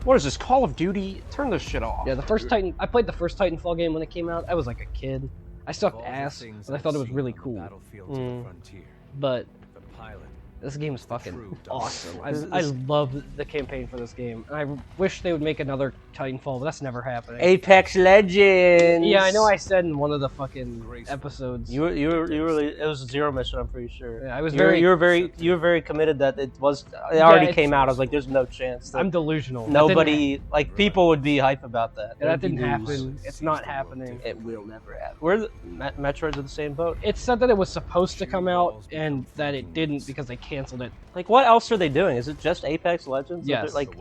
What is this, Call of Duty? Turn this shit off. Yeah, the first Titan. I played the first Titanfall game when it came out. I was like a kid. I sucked ass, but I thought it was really cool. But this game is fucking awesome. I love the campaign for this game. And I wish they would make another Titanfall, but that's never happening. Apex Legends. Yeah, I know. I said in one of the fucking episodes. You really. It was a zero mission. I'm pretty sure. Yeah, I was You were very committed that it was. It already came out. I was like, there's no chance. I'm delusional. Nobody, like, people would be hype about that. Yeah, that didn't happen. It's not happening. It will never happen. We're Metroid's in the same boat. It said that it was supposed to come out and that it didn't because they canceled it. Like, what else are they doing? Is it just Apex Legends? Yes. Like,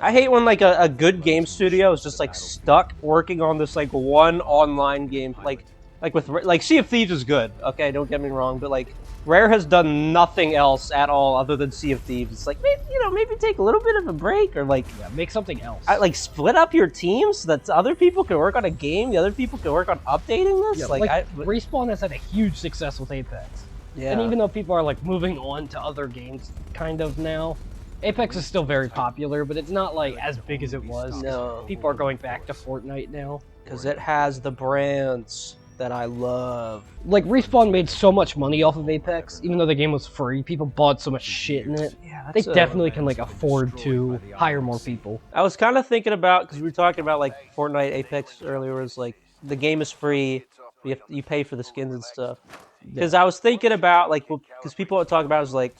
I hate when like a good game studio is just like stuck working on this like one online game. Like with like Sea of Thieves is good. Okay, don't get me wrong, but like Rare has done nothing else at all other than Sea of Thieves. It's like maybe take a little bit of a break or like make something else. Like split up your teams so that other people can work on a game. The other people can work on updating this. Yeah, Respawn has had a huge success with Apex. Yeah. And even though people are like moving on to other games kind of now, Apex is still very popular, but it's not like as big as it was. No. People are going back to Fortnite now. Because it has the brands that I love. Like, Respawn made so much money off of Apex, even though the game was free. People bought so much shit in it. Yeah, they definitely can like afford to hire more people. I was kind of thinking about, because we were talking about like Fortnite, Apex earlier, was like the game is free, you pay for the skins and stuff. Because I was thinking about, like, because people would talk about is like,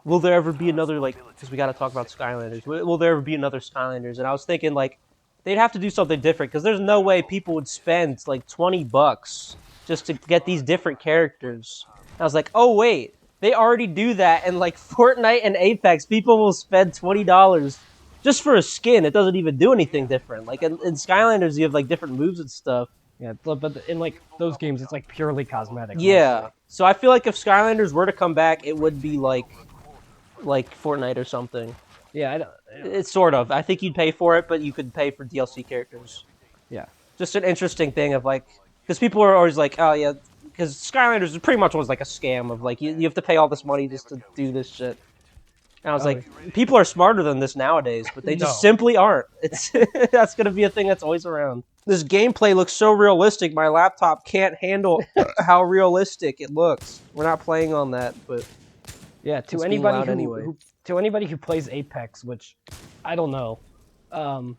will there ever be another, like, because we got to talk about Skylanders, will there ever be another Skylanders? And I was thinking, like, they'd have to do something different, because there's no way people would spend, like, $20 just to get these different characters. And I was like, oh, wait, they already do that in, like, Fortnite and Apex. People will spend $20 just for a skin. It doesn't even do anything different. Like, in Skylanders, you have, like, different moves and stuff. Yeah, but in like those games, it's like purely cosmetic. Yeah, mostly. So I feel like if Skylanders were to come back, it would be like Fortnite or something. Yeah, it's sort of. I think you'd pay for it, but you could pay for DLC characters. Yeah, just an interesting thing of like, because people are always like, oh yeah, because Skylanders pretty much was like a scam of like you have to pay all this money just to do this shit. And I was like, people are smarter than this nowadays, but they just simply aren't. It's that's gonna be a thing that's always around. This gameplay looks so realistic, my laptop can't handle how realistic it looks. We're not playing on that, but yeah, to anybody who plays Apex, which I don't know,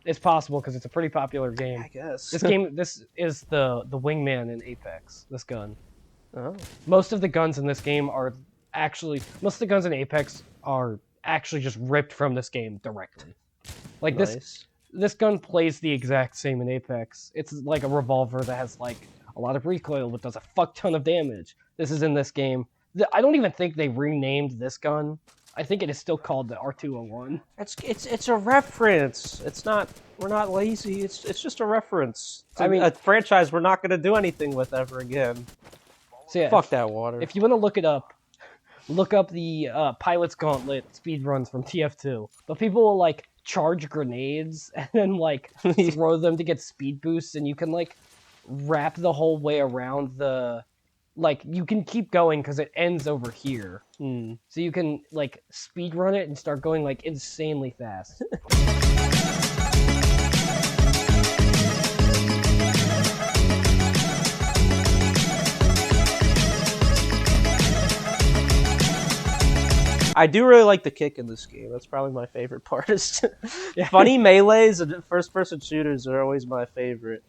it's possible because it's a pretty popular game. I guess. This is the wingman in Apex, this gun. Oh. Most of the guns in this game most of the guns in Apex are actually just ripped from this game directly. Like this gun plays the exact same in Apex. It's like a revolver that has like a lot of recoil but does a fuck ton of damage. This is in this game. I don't even think they renamed this gun. I think it is still called the R201. It's a reference. It's not. We're not lazy. It's just a reference. I mean, a franchise we're not going to do anything with ever again. So yeah, fuck that water. If you want to look it up, look up the Pilot's Gauntlet speedruns from TF2. But people will like charge grenades and then like throw them to get speed boosts, and you can like wrap the whole way around the, like you can keep going because it ends over here. So you can like speed run it and start going like insanely fast. I do really like the kick in this game. That's probably my favorite part. Is funny melees and first-person shooters are always my favorite.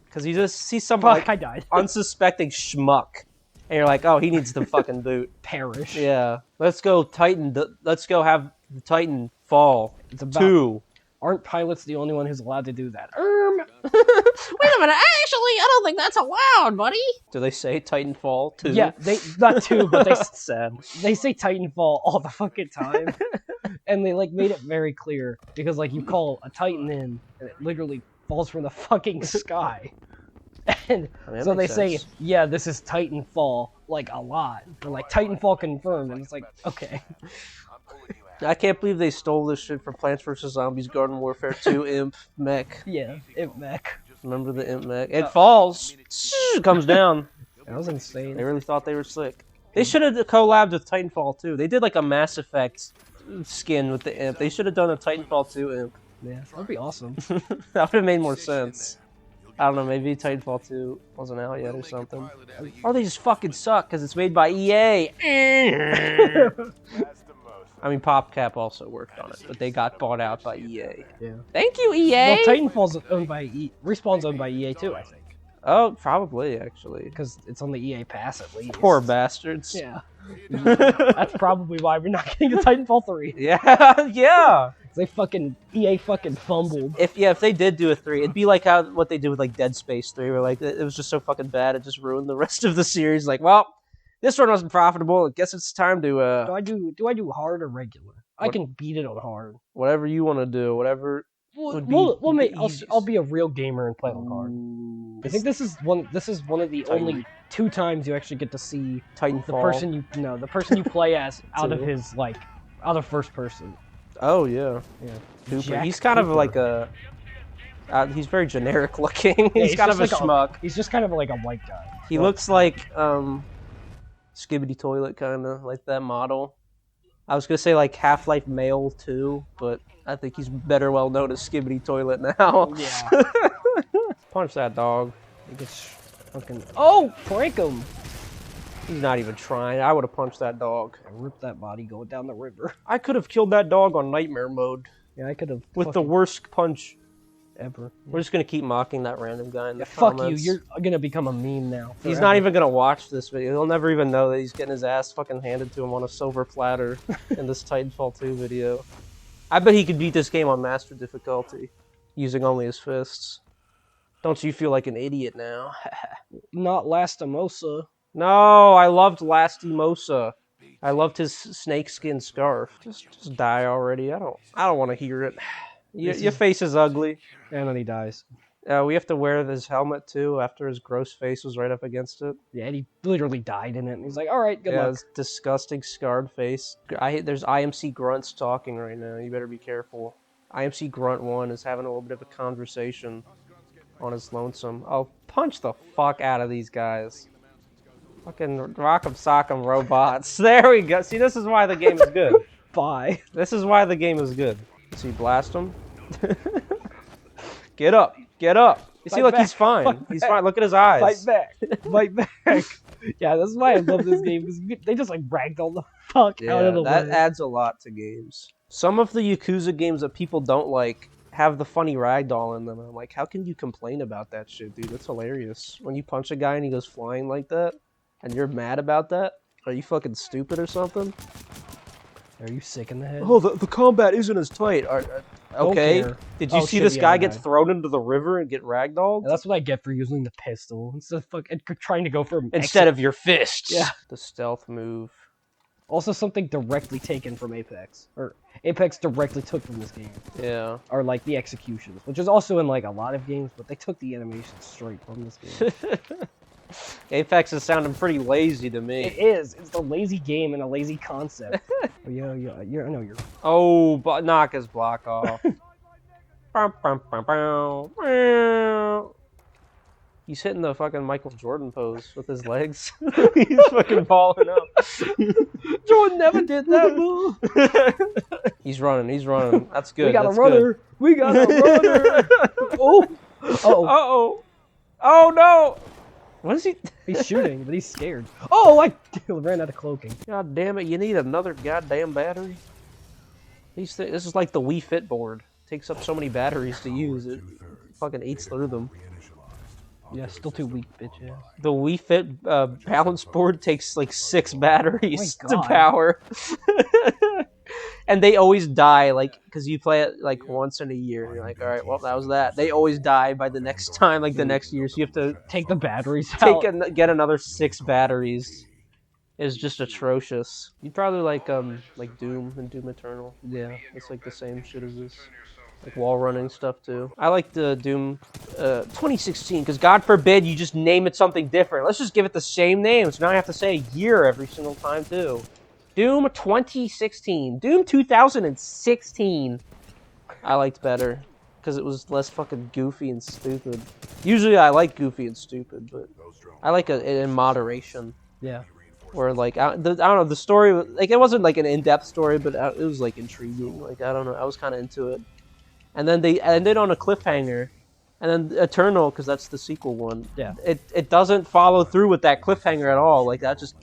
Because you just see some like unsuspecting schmuck, and you're like, oh, he needs the fucking boot. Perish. Yeah. Let's go Titan. Let's go have the Titan fall. It's about 2. Aren't pilots the only one who's allowed to do that? Wait a minute. Actually, I don't think that's allowed, buddy. Do they say Titanfall 2? Yeah, not 2, but they sad. They say Titanfall all the fucking time, and they like made it very clear because like you call a Titan in, and it literally falls from the fucking sky, and so they say, yeah, this is Titanfall like a lot. They're like Titanfall confirmed, and it's like okay. I can't believe they stole this shit from Plants vs. Zombies Garden Warfare 2 Imp Mech. Yeah, Imp Mech. Remember the Imp Mech? It falls. It comes down. That was insane. They really thought they were slick. They should have collabed with Titanfall too. They did like a Mass Effect skin with the imp. They should have done a Titanfall 2 imp. Yeah, that'd be awesome. That would have made more sense. I don't know, maybe Titanfall 2 wasn't out yet or something. Or they just fucking suck because it's made by EA. I mean, PopCap also worked on it, but they got bought out by EA. Yeah. Thank you, EA! Well, Titanfall's owned by Respawn's owned by EA too, I think. Oh, probably, actually. Because it's on the EA Pass at least. Poor bastards. Yeah. That's probably why we're not getting a Titanfall 3. Yeah, yeah! They fucking, EA fucking fumbled. If they did do a 3, it'd be like what they did with like Dead Space 3, where like it was just so fucking bad it just ruined the rest of the series. Like, well, this one wasn't profitable. I guess it's time to Do I do hard or regular? I can beat it on hard. whatever you want to do, whatever. I'll be a real gamer and play on hard. I think this is one of the only 2 times you actually get to see Titanfall. the person you play as out of first person. Oh yeah. Yeah. Cooper. He's kind of like a. He's very generic looking. He's kind of a schmuck. He's just kind of like a white guy. He looks like Skibbity Toilet, kind of like that model. I was gonna say like Half-Life Male too, but I think he's better well known as Skibbity Toilet now. Yeah. Punch that dog. He gets fucking. Oh, prank him! He's not even trying. I would have punched that dog. I ripped that body going down the river. I could have killed that dog on Nightmare mode. Yeah, I could have. With the worst punch ever. We're just gonna keep mocking that random guy in the fuck comments. you, you're gonna become a meme now. He's not even gonna watch this video. He'll never even know that he's getting his ass fucking handed to him on a silver platter in this Titanfall 2 video. I bet he could beat this game on master difficulty, using only his fists. Don't you feel like an idiot now? Not Lastimosa. No, I loved Lastimosa. I loved his snakeskin scarf. Just die already. I don't want to hear it. Your face is ugly. And then he dies. We have to wear this helmet too after his gross face was right up against it. Yeah, and he literally died in it. And he's like, all right, good luck. His disgusting scarred face. There's IMC grunts talking right now. You better be careful. IMC Grunt 1 is having a little bit of a conversation on his lonesome. Oh, punch the fuck out of these guys. Fucking rock'em sock'em robots. There we go. See, this is why the game is good. Bye. This is why the game is good. See, blast him. Get up. Get up. You see, look, he's fine. He's fine. Look at his eyes. Fight back. Fight back. Yeah, that's why I love this game, because they just like ragdoll the fuck out of the way. That adds a lot to games. Some of the Yakuza games that people don't like have the funny ragdoll in them. I'm like, how can you complain about that shit, dude? That's hilarious. When you punch a guy and he goes flying like that, and you're mad about that? Are you fucking stupid or something? Are you sick in the head? Oh, the combat isn't as tight. Okay. Did you see this guy get thrown into the river and get ragdolled? Yeah, that's what I get for using the pistol instead of trying to go for instead of your fists. Yeah. The stealth move. Also something directly taken from Apex. Or Apex directly took from this game. Yeah. Or like the executions, which is also in like a lot of games, but they took the animation straight from this game. Apex is sounding pretty lazy to me. It is. It's a lazy game and a lazy concept. I know you're. Oh, but knock his block off. He's hitting the fucking Michael Jordan pose with his legs. He's fucking balling up. Jordan never did that move. He's running. He's running. That's good. We got That's a runner. Good. We got a runner. Oh. Uh-oh. Uh-oh. Oh, no. What is he? He's shooting, but he's scared. Oh, I ran out of cloaking. God damn it, you need another goddamn battery. This is like the Wii Fit board. Takes up so many batteries to use. It fucking eats through them. Yeah, still too weak, bitch, yeah. The Wii Fit balance board takes like 6 batteries Oh to power. And they always die, like, because you play it like once in a year, and you're like, all right, well, that was that. They always die by the next time, like the next year, so you have to take the batteries out. Get another 6 batteries. It's just atrocious. You'd probably like Doom and Doom Eternal. Yeah, it's like the same shit as this. Like wall running stuff too. I like the Doom 2016, because God forbid you just name it something different. Let's just give it the same name, so now I have to say a year every single time too. Doom 2016. Doom 2016. I liked better, because it was less fucking goofy and stupid. Usually I like goofy and stupid, but I like it in moderation. Yeah. Where like I don't know, the story, like it wasn't like an in-depth story, but it was like intriguing. Like I don't know, I was kind of into it. And then they ended on a cliffhanger, and then Eternal, because that's the sequel one. Yeah. It doesn't follow through with that cliffhanger at all. Like that just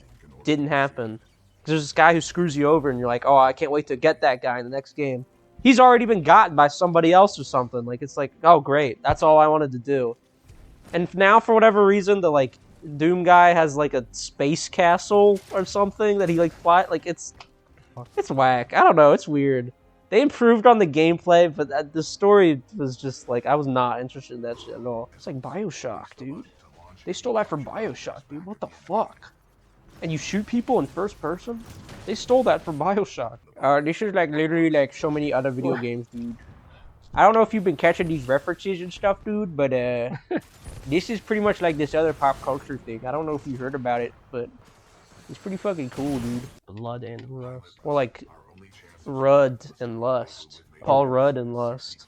didn't happen. There's this guy who screws you over, and you're like, oh, I can't wait to get that guy in the next game. He's already been gotten by somebody else or something. Like it's like, oh great, that's all I wanted to do. And now for whatever reason, the like Doom guy has like a space castle or something that he like fly. Like it's whack. I don't know. It's weird. They improved on the gameplay, but the story was just like I was not interested in that shit at all. It's like BioShock, dude. They stole that from BioShock, dude. What the fuck? And you shoot people in first person? They stole that from BioShock. This is like literally like so many other video games, dude. I don't know if you've been catching these references and stuff, dude, but this is pretty much like this other pop culture thing. I don't know if you heard about it, but it's pretty fucking cool, dude. Blood and Rust. Or like Rudd and Lust. Paul Rudd and Lust.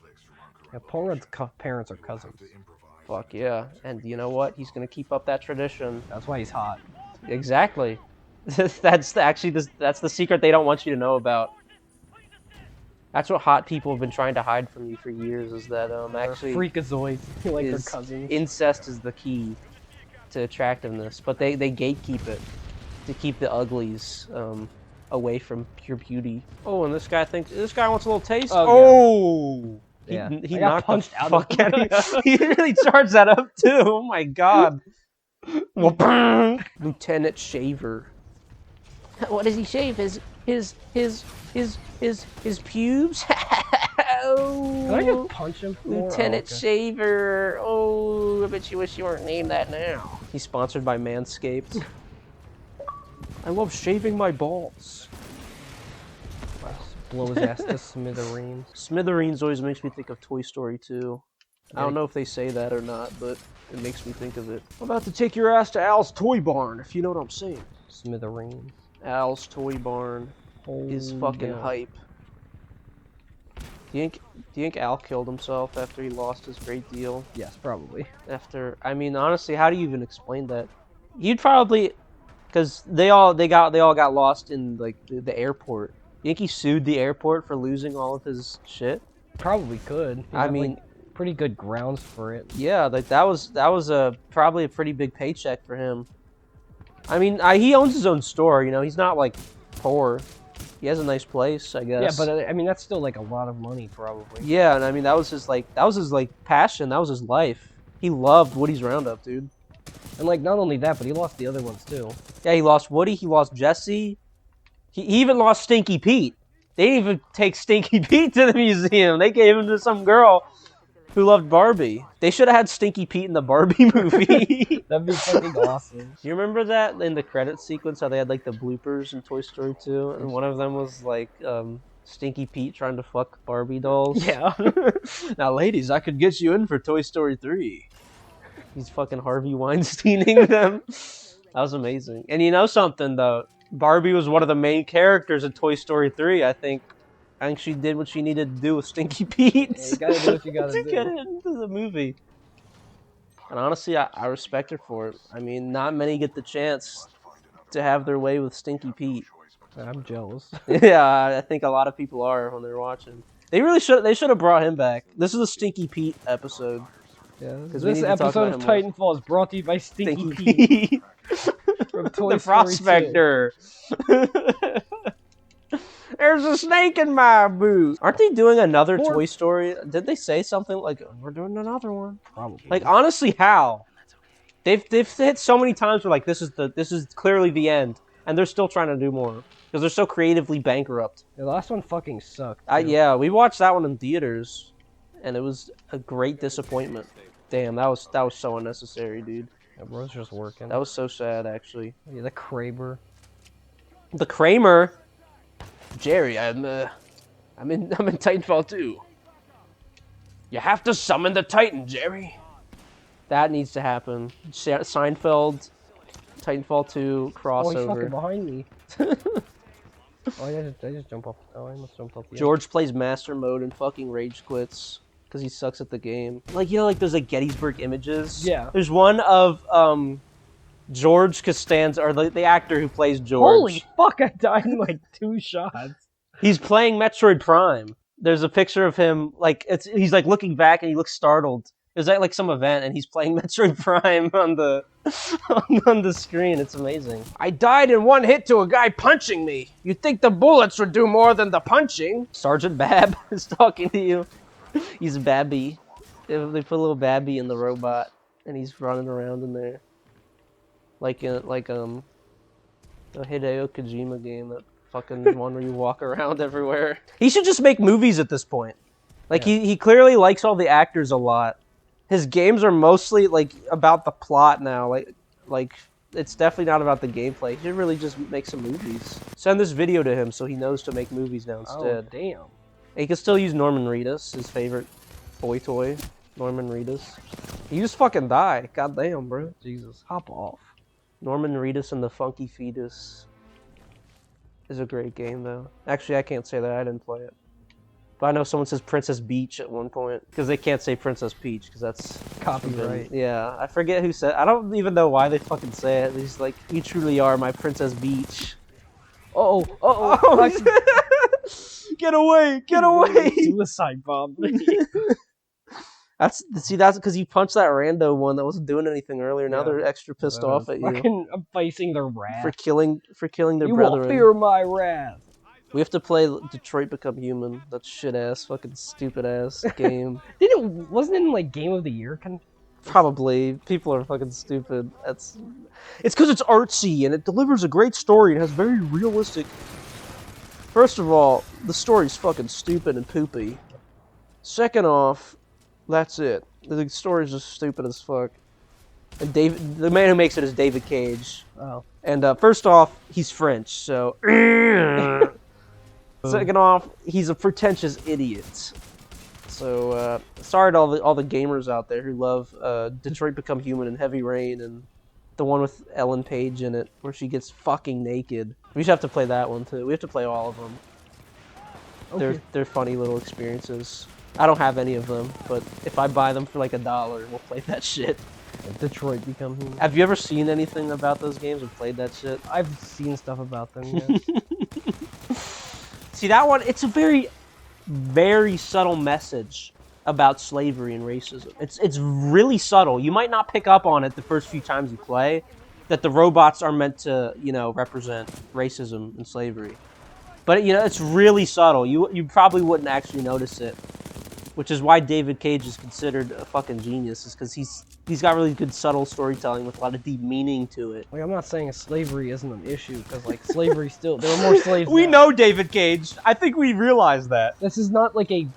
Yeah, Paul Rudd's parents are cousins. Fuck yeah. And you know what? He's gonna keep up that tradition. That's why he's hot. Exactly. That's the secret they don't want you to know about. That's what hot people have been trying to hide from you for years, is that actually freakazoids, like their cousins. Incest is the key to attractiveness, but they gatekeep it to keep the uglies away from pure beauty. Oh, and this guy wants a little taste. Oh, yeah. Yeah. He knocked punched the out fuck of out of He really charged that up too. Oh my god. Lieutenant Shaver. What does he shave? His pubes? Oh. Can I just punch him? Lieutenant Shaver. Oh, I bet you wish you weren't named that now. He's sponsored by Manscaped. I love shaving my balls. Blow his ass to smithereens. Smithereens always makes me think of Toy Story 2. I don't know if they say that or not, but it makes me think of it. I'm about to take your ass to Al's Toy Barn, if you know what I'm saying. Smithereens. Al's Toy Barn is fucking hype. Do you think Al killed himself after he lost his great deal? Yes, probably. I mean, honestly, how do you even explain that? You'd probably, because they all got lost in like the airport. You think he sued the airport for losing all of his shit? Probably could. I mean, pretty good grounds for it. Yeah, like that was probably a pretty big paycheck for him. I mean, he owns his own store. You know, he's not like poor. He has a nice place, I guess. Yeah, but I mean, that's still like a lot of money, probably. Yeah, and I mean, that was his passion. That was his life. He loved Woody's Roundup, dude. And like, not only that, but he lost the other ones too. Yeah, he lost Woody. He lost Jesse. He even lost Stinky Pete. They didn't even take Stinky Pete to the museum. They gave him to some girl who loved Barbie. They should have had Stinky Pete in the Barbie movie. That'd be fucking awesome. You remember that in the credit sequence, how they had like the bloopers in Toy Story 2? And one of them was like Stinky Pete trying to fuck Barbie dolls. Yeah. Now, ladies, I could get you in for Toy Story 3. He's fucking Harvey Weinsteining them. That was amazing. And you know something, though? Barbie was one of the main characters in Toy Story 3, I think. I think she did what she needed to do with Stinky Pete. Yeah, you gotta do what you gotta do. To get into the movie. And honestly, I respect her for it. I mean, not many get the chance to have their way with Stinky Pete. I'm jealous. Yeah, I think a lot of people are when they're watching. They should have brought him back. This is a Stinky Pete episode. Yeah, because this episode of Titanfall is brought to you by Stinky Pete. From Toy the Story Prospector. There's a snake in my boot. Aren't they doing another Toy Story? Did they say something like, we're doing another one? Probably. Like, honestly, how? They've hit so many times where like this is clearly the end, and they're still trying to do more because they're so creatively bankrupt. Yeah, the last one fucking sucked. Yeah, we watched that one in theaters, and it was a great disappointment. Damn, that was so unnecessary, dude. Yeah, bro's just working. That was so sad, actually. Yeah, the Kramer. The Kramer. Jerry, I'm in Titanfall 2. You have to summon the Titan, Jerry. That needs to happen. Seinfeld, Titanfall 2 crossover. Oh, he's fucking behind me. Oh, I just jump off. Oh, I must jump off the George plays Master Mode and fucking rage quits because he sucks at the game. Like, you know, like there's like Gettysburg images. Yeah. There's one of George Costanza, or the actor who plays George. Holy fuck! I died in like 2 shots. He's playing Metroid Prime. There's a picture of him, like he's like looking back and he looks startled. It was at like some event and he's playing Metroid Prime on the on the screen. It's amazing. I died in 1 hit to a guy punching me. You'd think the bullets would do more than the punching. Sergeant Bab is talking to you. He's Babby. They put a little Babby in the robot and he's running around in there. Like a Hideo Kojima game, that fucking one where you walk around everywhere. He should just make movies at this point. Like he clearly likes all the actors a lot. His games are mostly like about the plot now. Like it's definitely not about the gameplay. He should really just make some movies. Send this video to him so he knows to make movies now instead. Oh, damn. He can still use Norman Reedus, his favorite boy toy. Norman Reedus. You just fucking die. God damn, bro. Jesus. Hop off. Norman Reedus and the Funky Fetus is a great game, though. Actually, I can't say that. I didn't play it. But I know someone says Princess Peach at one point. Because they can't say Princess Peach, because that's... Copyright. Yeah, I forget who said... I don't even know why they fucking say it. He's like, you truly are my Princess Peach. Uh-oh, uh-oh. Get away, get away! Suicide bomb. That's because you punched that rando one that wasn't doing anything earlier. Now they're extra pissed off at you. I'm facing their wrath. For killing their you brethren. will fear my wrath. We have to play Detroit Become Human. That shit-ass, fucking stupid-ass game. Wasn't it in, like, Game of the Year? Probably. People are fucking stupid. It's because it's artsy, and it delivers a great story. It has very realistic... First of all, the story's fucking stupid and poopy. Second off... That's it. The story's just stupid as fuck. And the man who makes it is David Cage. Oh. And first off, he's French, so... Second off, he's a pretentious idiot. So, sorry to all the gamers out there who love Detroit Become Human and Heavy Rain and the one with Ellen Page in it, where she gets fucking naked. We should have to play that one, too. We have to play all of them. Okay. They're funny little experiences. I don't have any of them, but if I buy them for like $1, we'll play that shit. Detroit Become Human. Have you ever seen anything about those games or played that shit? I've seen stuff about them, yeah. See, that one, it's a very, very subtle message about slavery and racism. It's really subtle. You might not pick up on it the first few times you play, that the robots are meant to, represent racism and slavery. But, it's really subtle. You probably wouldn't actually notice it. Which is why David Cage is considered a fucking genius, is because he's got really good subtle storytelling with a lot of deep meaning to it. Like, I'm not saying slavery isn't an issue, because, like, slavery still... There were more slaves We now. know David Cage. I think we realize that. This is not like a...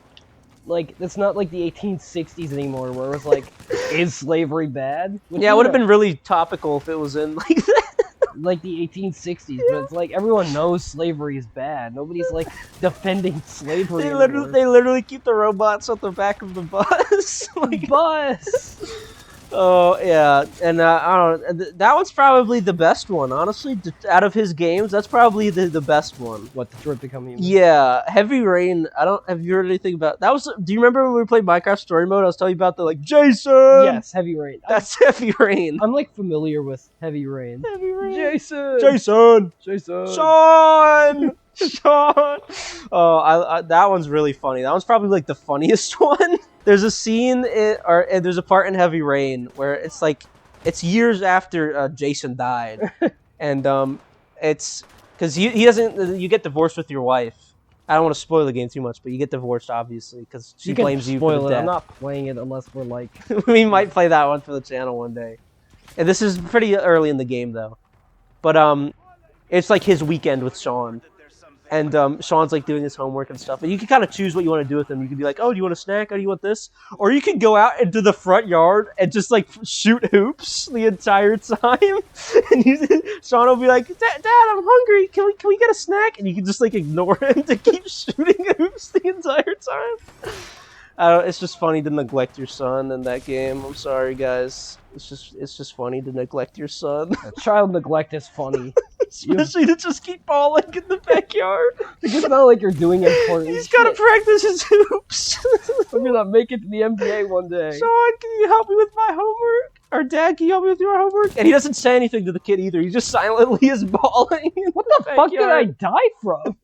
Like, it's not like the 1860s anymore, where it was like, is slavery bad? Yeah, it would have been really topical if it was in, like, that. Like the 1860s, but it's like everyone knows slavery is bad. Nobody's like defending slavery. They literally keep the robots at the back of the bus. Like, bus. Oh yeah, and I don't know. That one's probably the best one, honestly. Out of his games, that's probably the best one. What, Detroit Become Human? Yeah, Heavy Rain. Have you heard anything about that? Do you remember when we played Minecraft Story Mode? I was telling you about the Jason. Yes, Heavy Rain. That's Heavy Rain. I'm like familiar with Heavy Rain. Heavy Rain. Jason. Sean. Sean. Oh, that one's really funny. That one's probably like the funniest one. There's a scene, there's a part in Heavy Rain where it's like, it's years after Jason died, and it's because he doesn't. You get divorced with your wife. I don't want to spoil the game too much, but you get divorced obviously because she blames you for the death. I'm not playing it unless we're like. We might play that one for the channel one day. And this is pretty early in the game though, but it's like his weekend with Sean. And Sean's like doing his homework and stuff. And you can kind of choose what you want to do with him. You can be like, oh, do you want a snack? Oh, do you want this? Or you can go out into the front yard and just like shoot hoops the entire time. And Sean will be like, Dad, I'm hungry. Can we get a snack? And you can just like ignore him to keep shooting hoops the entire time. It's just funny to neglect your son in that game. I'm sorry, guys. It's just funny to neglect your son. Child neglect is funny. Especially to just keep balling in the backyard. It's not like you're doing important He's got to shit. practice his hoops. I'm gonna make it to the NBA one day. Sean, can you help me with my homework? Or Dad, can you help me with your homework? And he doesn't say anything to the kid either. He just silently is balling. What the fuck did I die from?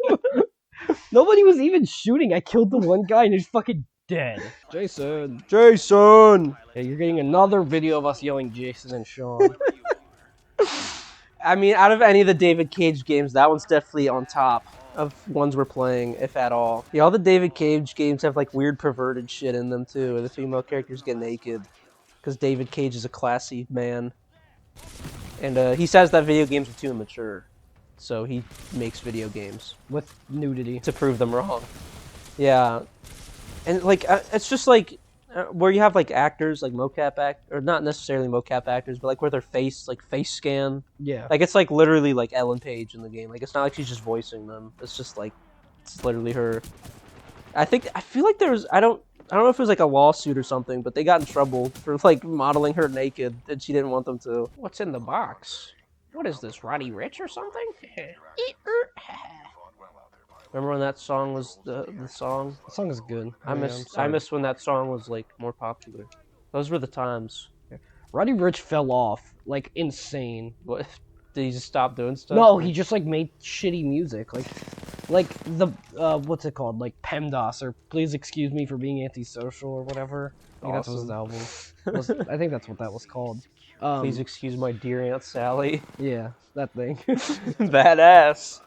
Nobody was even shooting. I killed the one guy and he's fucking dead. Jason. Jason! Yeah, you're getting another video of us yelling Jason and Sean. I mean, out of any of the David Cage games, that one's definitely on top of ones we're playing, if at all. Yeah, all the David Cage games have like weird perverted shit in them too, where the female characters get naked. Because David Cage is a classy man. And he says that video games are too immature. So he makes video games. With nudity. To prove them wrong. Yeah. And like, it's just like, where you have like actors, like or not necessarily mocap actors, but like where their face scan. Yeah. Like it's like literally like Ellen Page in the game. Like it's not like she's just voicing them. It's just like, it's literally her. I feel like there was, I don't know if it was like a lawsuit or something, but they got in trouble for like modeling her naked and she didn't want them to. What's in the box? What is this, Roddy Ricch or something? Remember when that song was the song? The song is good. I miss when that song was like more popular. Those were the times. Roddy Ricch fell off like insane. What? Did he just stop doing stuff? No, he just like made shitty music. Like the what's it called? Like PEMDAS or Please Excuse Me for Being Antisocial or whatever. I think that's what his album. I think that's what that was called. Please excuse my dear Aunt Sally. Yeah, that thing. Badass.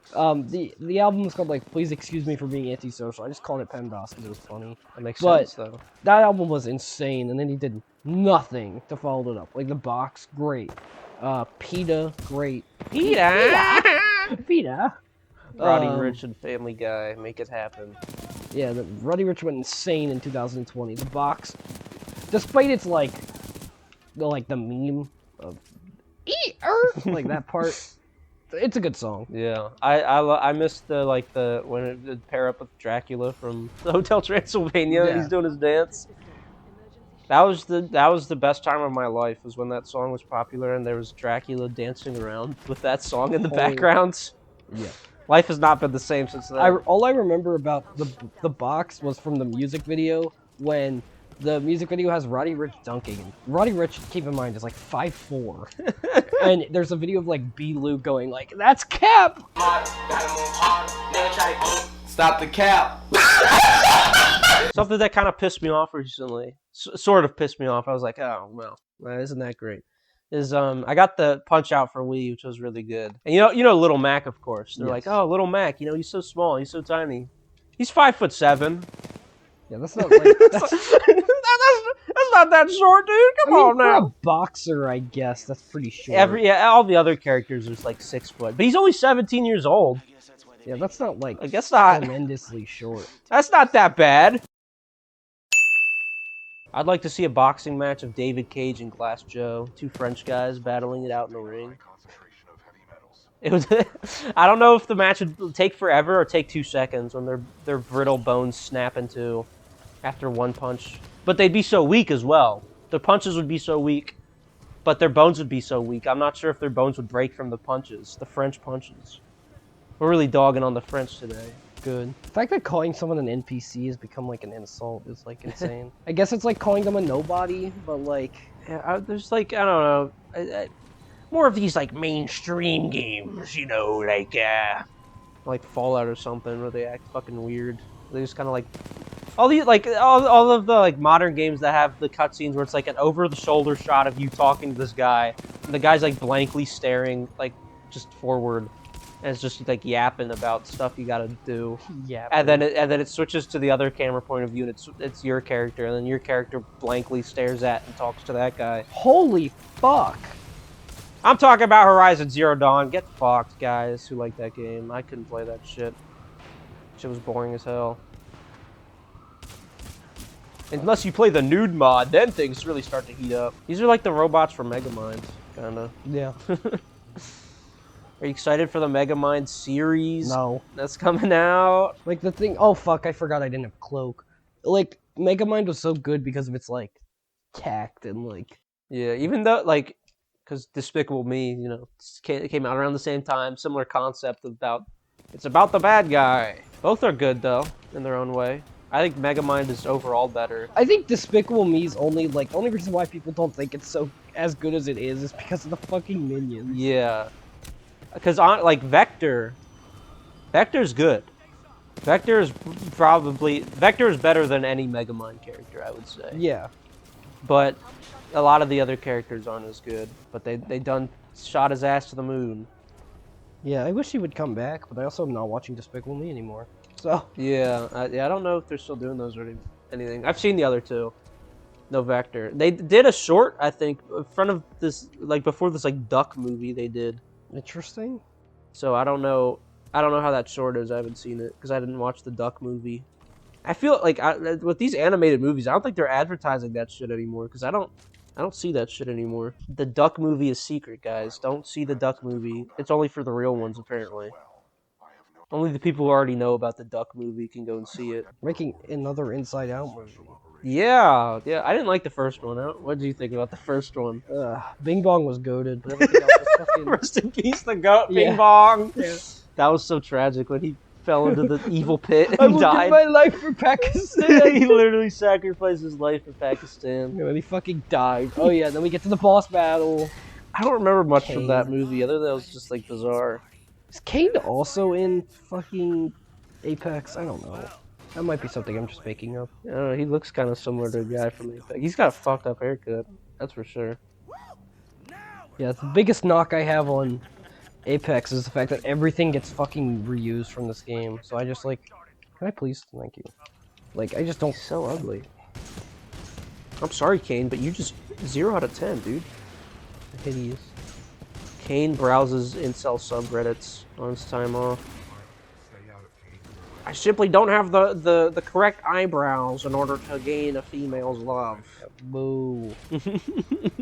The album was called like Please Excuse Me for Being Antisocial. I just called it PEMDAS because it was funny. That makes sense though. That album was insane, and then he did nothing to follow it up. Like The Box, great. PETA, great. PETA. Roddy Ricch and Family Guy, make it happen. Yeah, Roddy Ricch went insane in 2020. The Box, despite its like the meme of like that part, it's a good song. Yeah, I missed the when it would pair up with Dracula from the Hotel Transylvania. Yeah. He's doing his dance. That was the best time of my life, was when that song was popular and there was Dracula dancing around with that song in the background. Yeah. Life has not been the same since then. All I remember about the Box was from the music video, when the music video has Roddy Ricch dunking. And Roddy Ricch, keep in mind, is like 5'4". And there's a video of like B-Lou going like, "That's Cap!" Stop the cap! Something that kind of pissed me off recently, sort of pissed me off. I was like, oh, well, isn't that great? Is I got the Punch Out for Wii, which was really good. And you know Little Mac, of course. They're like, oh, Little Mac, he's so small, he's so tiny. He's 5'7". Yeah, that's not like that's not that short, dude. Come on now. For a boxer, I guess that's pretty short. All the other characters are like 6 foot, but he's only 17 years old. Yeah, that's not like I guess not tremendously short. That's not that bad. I'd like to see a boxing match of David Cage and Glass Joe, 2 French guys battling it out in the ring. It was. I don't know if the match would take forever or take 2 seconds when their brittle bones snap in two after one punch. But they'd be so weak as well. Their punches would be so weak, but their bones would be so weak. I'm not sure if their bones would break from the punches, the French punches. We're really dogging on the French today. Good. The fact that calling someone an NPC has become like an insult is like insane. I guess it's like calling them a nobody, but like... Yeah, there's like, I don't know, more of these like mainstream games, like Fallout or something, where they act fucking weird. They just kind of like... all of the like modern games that have the cutscenes where it's like an over-the-shoulder shot of you talking to this guy, and the guy's like blankly staring like just forward. And it's just like yapping about stuff you gotta do. Yeah. And then it switches to the other camera point of view, and it's your character, and then your character blankly stares at and talks to that guy. Holy fuck! I'm talking about Horizon Zero Dawn. Get fucked, guys who like that game. I couldn't play that shit. Shit was boring as hell. Unless you play the nude mod, then things really start to heat up. These are like the robots from Megamind, kinda. Yeah. Are you excited for the Megamind series? No. That's coming out. Like the thing, oh fuck, I forgot I didn't have Cloak. Like, Megamind was so good because of its like tact and like... Yeah, even though like because Despicable Me, it came out around the same time. Similar concept it's about the bad guy. Both are good though in their own way. I think Megamind is overall better. I think Despicable Me's only reason why people don't think it's so as good as it is because of the fucking minions. Yeah, because like Vector's good. Vector is better than any Megamind character, I would say. Yeah. But a lot of the other characters aren't as good. But they done shot his ass to the moon. Yeah, I wish he would come back, but I also am not watching Despicable Me anymore. So Yeah, I don't know if they're still doing those or anything. I've seen the other two. No Vector. They did a short, I think, in front of this, like before this like Duck movie they did. interesting. So I don't know how that short is. I haven't seen it because I didn't watch the Duck movie. I feel like with these animated movies, I don't think they're advertising that shit anymore because I don't see that shit anymore. The Duck movie is secret, guys. Don't see the Duck movie. It's only for the real ones, apparently. Only the people who already know about the Duck movie can go and see it. Making another Inside Out movie. Yeah. I didn't like the first one. What did you think about the first one? Bing Bong was goated, but everything else was fucking... Rest in peace, the goat, Bing Bong. Yeah. That was so tragic when he fell into the evil pit and I will died. give my life for Pakistan. He literally sacrificed his life for Pakistan. And he fucking died. Oh yeah, then we get to the boss battle. I don't remember much from that movie, other than it was just like bizarre. Is Kane also in fucking Apex? I don't know. That might be something I'm just making up. I don't know, he looks kind of similar to a guy from Apex. He's got a fucked up haircut, that's for sure. Yeah, the biggest knock I have on Apex is the fact that everything gets fucking reused from this game. So I just like, can I please? Thank you. Like, I just don't. He's so ugly. I'm sorry, Kane, but you just 0 out of 10, dude. Hideous. Kane browses incel subreddits on his time off. I simply don't have the correct eyebrows in order to gain a female's love. Boo.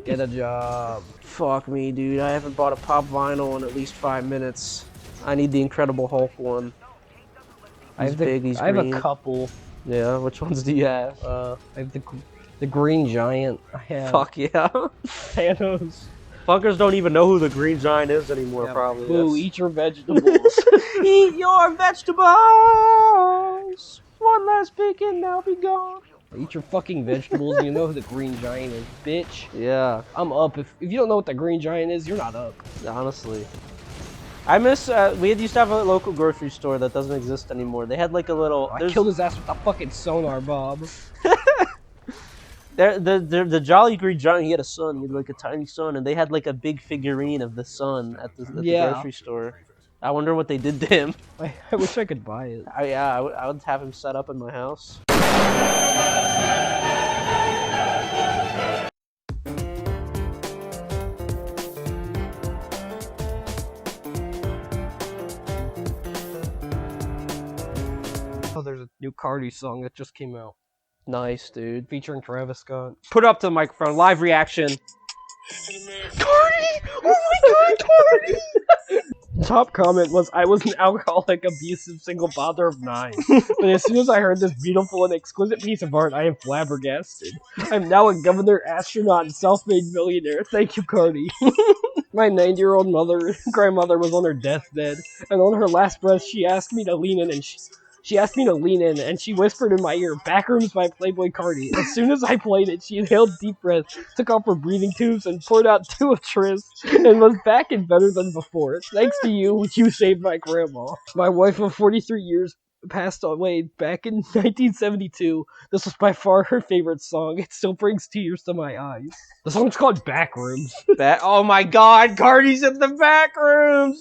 Get a job. Fuck me, dude. I haven't bought a pop vinyl in at least 5 minutes. I need the Incredible Hulk one. I have a couple. Yeah, which ones do you have? I have the Green Giant. I have. Fuck yeah. Thanos. Fuckers don't even know who the Green Giant is anymore, yeah, probably. Boo, eat your vegetables. Eat your vegetables! One last pick and I'll be gone. Eat your fucking vegetables and you know who the Green Giant is, bitch. Yeah. I'm up. If you don't know what the Green Giant is, you're not up. Honestly. I miss, we used to have a local grocery store that doesn't exist anymore. They had like a little... I killed his ass with a fucking sonar, Bob. The Jolly Green Giant, he had a son. He had like a tiny son, and they had like a big figurine of the son at the grocery store. I wonder what they did to him. I wish I could buy it. I would have him set up in my house. Oh, there's a new Cardi song that just came out. Nice, dude. Featuring Travis Scott. Put it up to the microphone. Live reaction. Cardi! Oh my god, Cardi! Top comment was, I was an alcoholic, abusive, single father of 9. But as soon as I heard this beautiful and exquisite piece of art, I am flabbergasted. I'm now a governor, astronaut, and self-made millionaire. Thank you, Cardi. My 90-year-old grandmother was on her deathbed, and on her last breath, she asked me to lean in, and she whispered in my ear, "Backrooms" by Playboy Cardi. As soon as I played it, she inhaled deep breaths, took off her breathing tubes, and poured out 2 of Tris, and was back and better than before. Thanks to you, you saved my grandma. My wife of 43 years passed away back in 1972. This was by far her favorite song. It still brings tears to my eyes. The song's called Backrooms. Oh my god, Cardi's in the Backrooms!